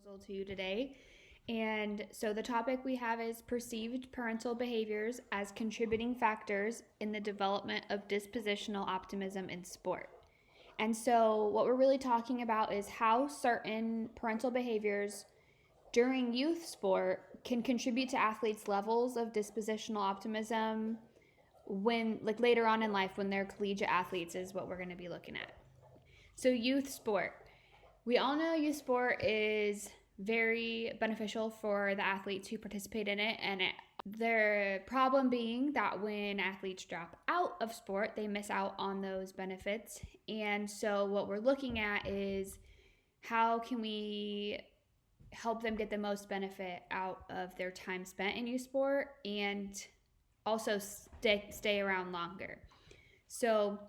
proposal to you today. And so the topic we have is perceived parental behaviors as contributing factors in the development of dispositional optimism in sport. And so what we're really talking about is how certain parental behaviors during youth sport can contribute to athletes' levels of dispositional optimism when, like, later on in life when they're collegiate athletes is what we're going to be looking at. So youth sport. We all know youth sport is very beneficial for the athletes who participate in it, and the problem being that when athletes drop out of sport, they miss out on those benefits. And so what we're looking at is how can we help them get the most benefit out of their time spent in youth sport and also stay around longer. So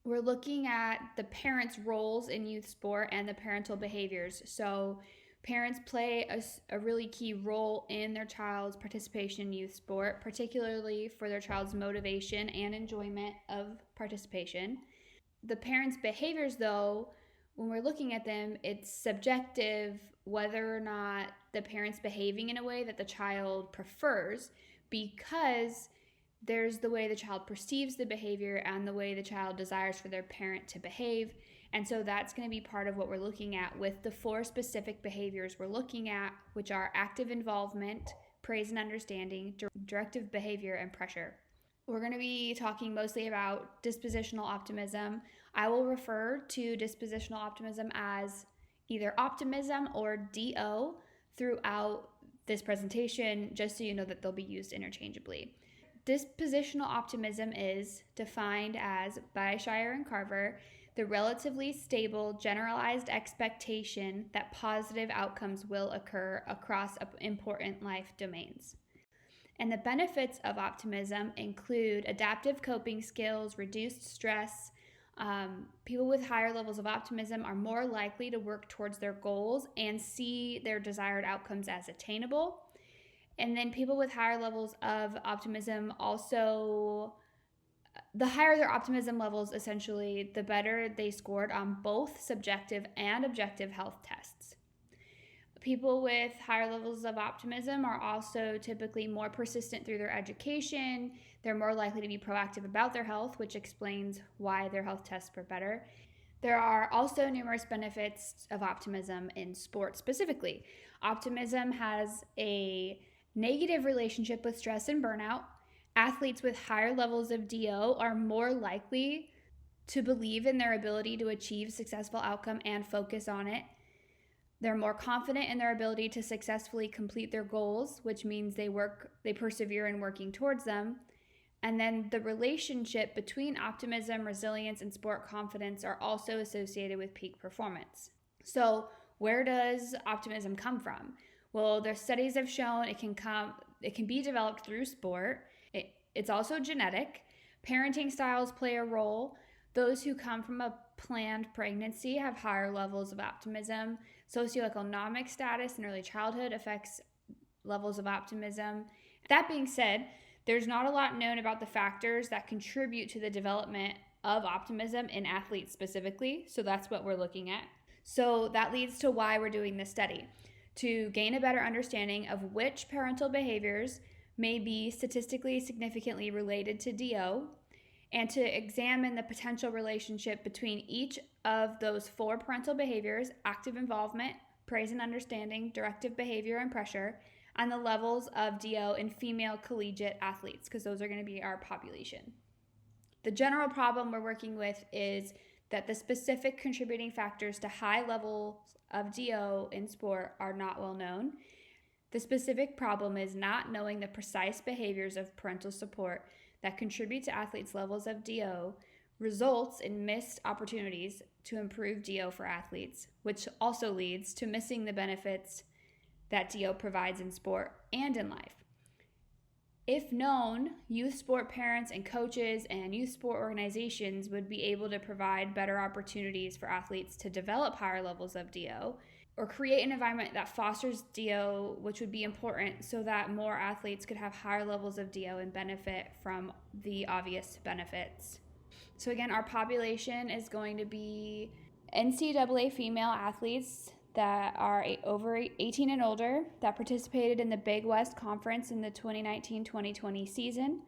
we're looking at the parents' roles in youth sport and the parental behaviors. So parents play a really key role in their child's participation in youth sport, particularly for their child's motivation and enjoyment of participation. The parents' behaviors, though, when we're looking at them, it's subjective whether or not the parent's behaving in a way that the child prefers, because there's the way the child perceives the behavior and the way the child desires for their parent to behave. And so that's going to be part of what we're looking at with the 4 specific behaviors we're looking at, which are active involvement, praise and understanding, directive behavior, and pressure. We're going to be talking mostly about dispositional optimism. I will refer to dispositional optimism as either optimism or DO throughout this presentation, just so you know that they'll be used interchangeably. Dispositional optimism is defined as, by Shire and Carver, the relatively stable, generalized expectation that positive outcomes will occur across important life domains. And the benefits of optimism include adaptive coping skills, reduced stress. People with higher levels of optimism are more likely to work towards their goals and see their desired outcomes as attainable. And then people with higher levels of optimism also, the higher their optimism levels, essentially, the better they scored on both subjective and objective health tests. People with higher levels of optimism are also typically more persistent through their education. They're more likely to be proactive about their health, which explains why their health tests were better. There are also numerous benefits of optimism in sports specifically. Optimism has a negative relationship with stress and burnout. Athletes with higher levels of DO are more likely to believe in their ability to achieve successful outcome and focus on it. They're more confident in their ability to successfully complete their goals, which means they persevere in working towards them. And then the relationship between optimism, resilience, and sport confidence are also associated with peak performance. So where does optimism come from? Well, their studies have shown it can be developed through sport. It's also genetic. Parenting styles play a role. Those who come from a planned pregnancy have higher levels of optimism. Socioeconomic status in early childhood affects levels of optimism. That being said, there's not a lot known about the factors that contribute to the development of optimism in athletes specifically, so that's what we're looking at. So that leads to why we're doing this study, to gain a better understanding of which parental behaviors may be statistically significantly related to DO, and to examine the potential relationship between each of those 4 parental behaviors: active involvement, praise and understanding, directive behavior, and pressure, and the levels of DO in female collegiate athletes, because those are going to be our population. The general problem we're working with is that the specific contributing factors to high levels of DO in sport are not well known. The specific problem is not knowing the precise behaviors of parental support that contribute to athletes' levels of DO results in missed opportunities to improve DO for athletes, which also leads to missing the benefits that DO provides in sport and in life. If known, youth sport parents and coaches and youth sport organizations would be able to provide better opportunities for athletes to develop higher levels of DO, or create an environment that fosters DO, which would be important so that more athletes could have higher levels of DO and benefit from the obvious benefits. So again, our population is going to be NCAA female athletes that are over 18 and older that participated in the Big West Conference in the 2019-2020 season.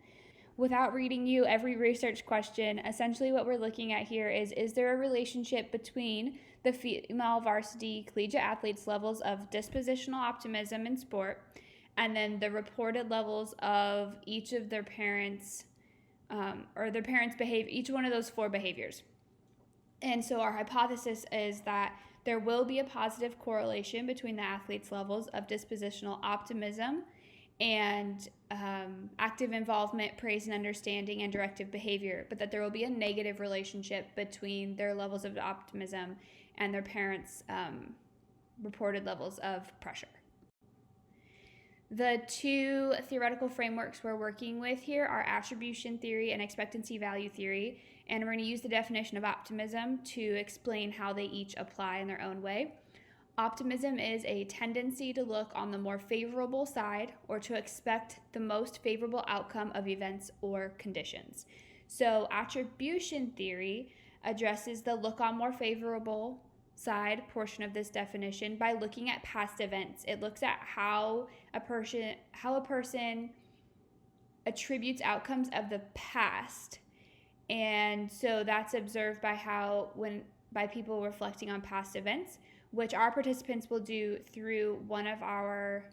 Without reading you every research question, essentially what we're looking at here is there a relationship between the female varsity collegiate athletes' levels of dispositional optimism in sport and then the reported levels of each of their parents' or their parents' behavior, each one of those 4 behaviors. And so our hypothesis is that there will be a positive correlation between the athletes' levels of dispositional optimism and active involvement, praise and understanding, and directive behavior, but that there will be a negative relationship between their levels of optimism and their parents' reported levels of pressure. The 2 theoretical frameworks we're working with here are attribution theory and expectancy value theory, and we're going to use the definition of optimism to explain how they each apply in their own way. Optimism is a tendency to look on the more favorable side or to expect the most favorable outcome of events or conditions. So attribution theory addresses the look on more favorable side portion of this definition by looking at past events. It looks at how a person attributes outcomes of the past. And so that's observed by people reflecting on past events, which our participants will do through one of our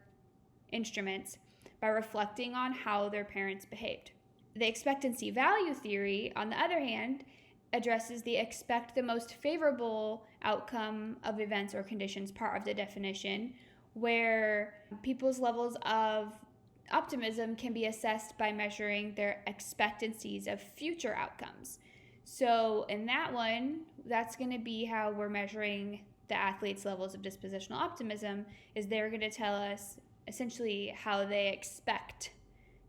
instruments by reflecting on how their parents behaved. The expectancy value theory, on the other hand, addresses the expect the most favorable outcome of events or conditions part of the definition, where people's levels of optimism can be assessed by measuring their expectancies of future outcomes. So in that one, that's going to be how we're measuring the athletes' levels of dispositional optimism, is they're going to tell us essentially how they expect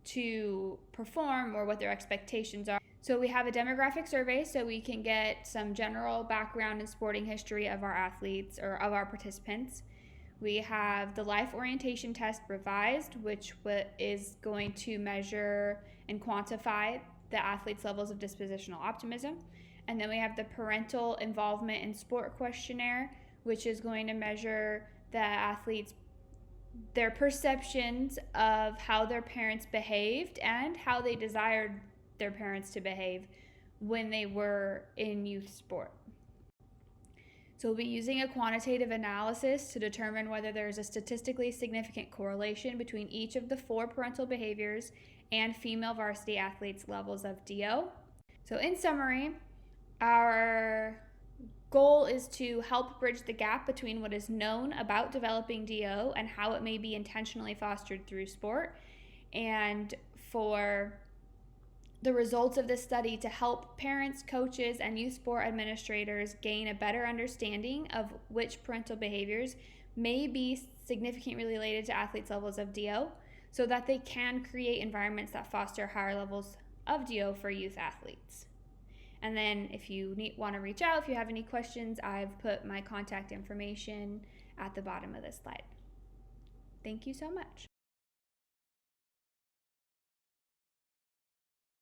to perform or what their expectations are. So we have a demographic survey so we can get some general background and sporting history of our athletes or of our participants. We have the life orientation test revised, which is going to measure and quantify the athletes' levels of dispositional optimism. And then we have the parental involvement in sport questionnaire, which is going to measure the athletes' their perceptions of how their parents behaved and how they desired their parents to behave when they were in youth sport. So we'll be using a quantitative analysis to determine whether there's a statistically significant correlation between each of the 4 parental behaviors and female varsity athletes' levels of DO. So in summary, our goal is to help bridge the gap between what is known about developing DO and how it may be intentionally fostered through sport, and for the results of this study to help parents, coaches, and youth sport administrators gain a better understanding of which parental behaviors may be significantly related to athletes' levels of DO, so that they can create environments that foster higher levels of DO for youth athletes. And then if you want to reach out, if you have any questions, I've put my contact information at the bottom of this slide. Thank you so much.